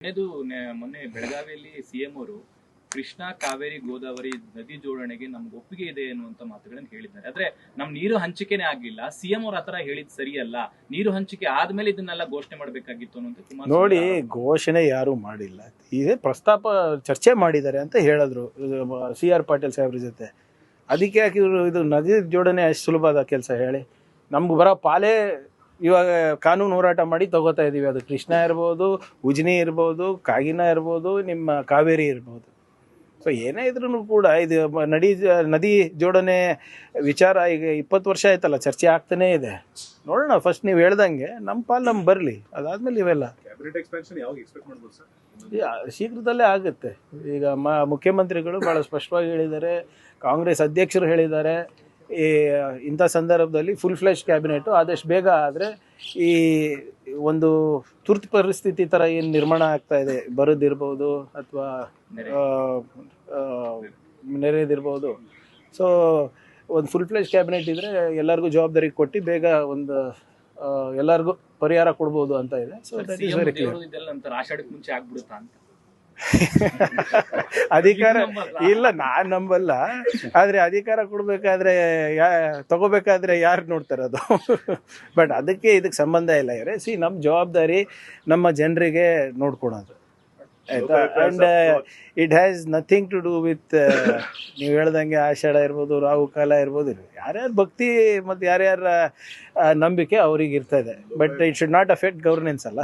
ಮೊನ್ನೆ ಬೆಳಗಾವಿಯಲ್ಲಿ ಸಿಎಂ ಅವರು ಕೃಷ್ಣಾ ಕಾವೇರಿ ಗೋದಾವರಿ ನದಿ ಜೋಡಣೆಗೆ ನಮ್ಗೆ ಒಪ್ಪಿಗೆ ಇದೆ ಅನ್ನುವಂತ ಮಾತುಗಳನ್ನು ಹೇಳಿದ್ದಾರೆ. ಆದ್ರೆ ನಮ್ ನೀರು ಹಂಚಿಕೆನೆ ಆಗ್ಲಿಲ್ಲ. ಸಿಎಂ ಅವ್ರ ಆತರ ಹೇಳಿದ್ ಸರಿಯಲ್ಲ, ನೀರು ಹಂಚಿಕೆ ಆದ್ಮೇಲೆ ಇದನ್ನೆಲ್ಲ ಘೋಷಣೆ ಮಾಡ್ಬೇಕಾಗಿತ್ತು ಅನ್ನೋಂತ ನೋಡಿ. ಘೋಷಣೆ ಯಾರು ಮಾಡಿಲ್ಲ, ಇದೇ ಪ್ರಸ್ತಾಪ ಚರ್ಚೆ ಮಾಡಿದ್ದಾರೆ ಅಂತ ಹೇಳಿದ್ರು CR ಪಾಟೀಲ್ ಸಾಹೇಬ್ರ ಜೊತೆ. ಅದಕ್ಕೆ ಯಾಕೆ ಇವರು ಇದು ನದಿ ಜೋಡಣೆ ಅಷ್ಟು ಸುಲಭದ ಕೆಲಸ ಹೇಳಿ? ನಮ್ಗೆ ಬರೋ ಪಾಲೇ ಇವಾಗ ಕಾನೂನು ಹೋರಾಟ ಮಾಡಿ ತಗೋತಾ ಇದ್ದೀವಿ. ಅದು ಕೃಷ್ಣ ಇರ್ಬೋದು, ಉಜ್ನಿ ಇರ್ಬೋದು, ಕಾಗಿನ ಇರ್ಬೋದು, ನಿಮ್ಮ ಕಾವೇರಿ ಇರ್ಬೋದು. ಸೊ ಏನೇ ಇದ್ರೂ ಕೂಡ ಇದು ನದಿ ಜೋಡಣೆ ವಿಚಾರ ಈಗ 20 ವರ್ಷ ಆಯ್ತಲ್ಲ, ಚರ್ಚೆ ಆಗ್ತಾನೇ ಇದೆ. ನೋಡೋಣ, ಫಸ್ಟ್ ನೀವು ಹೇಳ್ದಂಗೆ ನಮ್ಮ ಪಾಲು ನಮ್ಗೆ ಬರಲಿ, ಅದಾದ್ಮೇಲೆ ಇವೆಲ್ಲ ಶೀಘ್ರದಲ್ಲೇ ಆಗುತ್ತೆ. ಈಗ ಮುಖ್ಯಮಂತ್ರಿಗಳು ಭಾಳ ಸ್ಪಷ್ಟವಾಗಿ ಹೇಳಿದ್ದಾರೆ, ಕಾಂಗ್ರೆಸ್ ಅಧ್ಯಕ್ಷರು ಹೇಳಿದ್ದಾರೆ, ಈ ಇಂಥ ಸಂದರ್ಭದಲ್ಲಿ ಫುಲ್ ಫ್ಲೆಶ್ ಕ್ಯಾಬಿನೆಟು ಆದಷ್ಟು ಬೇಗ ಆದರೆ ಈ ಒಂದು ತುರ್ತು ಪರಿಸ್ಥಿತಿ ಥರ ಏನು ನಿರ್ಮಾಣ ಆಗ್ತಾ ಇದೆ, ಬರೋದಿರ್ಬೋದು ಅಥವಾ ನೆರೆದಿರ್ಬೋದು. ಸೊ ಒಂದು ಫುಲ್ ಫ್ಲೆಶ್ ಕ್ಯಾಬಿನೆಟ್ ಇದ್ದರೆ ಎಲ್ಲರಿಗೂ ಜವಾಬ್ದಾರಿ ಕೊಟ್ಟು ಬೇಗ ಒಂದು ಎಲ್ಲರಿಗೂ ಪರಿಹಾರ ಕೊಡ್ಬೋದು ಅಂತ ಇದೆ. So that is very clear. ಆಷಾಢಕ್ಕೆ ಮುಂಚೆ ಆಗ್ಬಿಡುತ್ತಾ ಅಂತ ಅಧಿಕಾರ ಇಲ್ಲ, ನಾನ್ ನಂಬಲ್ಲ. ಆದ್ರೆ ಅಧಿಕಾರ ಕೊಡ್ಬೇಕಾದ್ರೆ ತಗೋಬೇಕಾದ್ರೆ ಯಾರು ನೋಡ್ತಾರೆ ಅದು? ಬಟ್ ಅದಕ್ಕೆ ಇದಕ್ಕೆ ಸಂಬಂಧ ಇಲ್ಲ. ನಮ್ಮ ಜವಾಬ್ದಾರಿ ನಮ್ಮ ಜನರಿಗೆ ನೋಡ್ಕೊಳೋದು, ಆಯ್ತಾ? And it has nothing to do with ನೀವು ಹೇಳ್ದಂಗೆ ಆಷಾಢ ಇರ್ಬೋದು, ರಾಹುಕಾಲ ಇರ್ಬೋದು. ಯಾರ್ಯಾರ ಭಕ್ತಿ ಮತ್ತು ಯಾರ್ಯಾರ ನಂಬಿಕೆ ಅವ್ರಿಗೆ ಇರ್ತದೆ. But it should not affect governance ಅಲ್ಲ.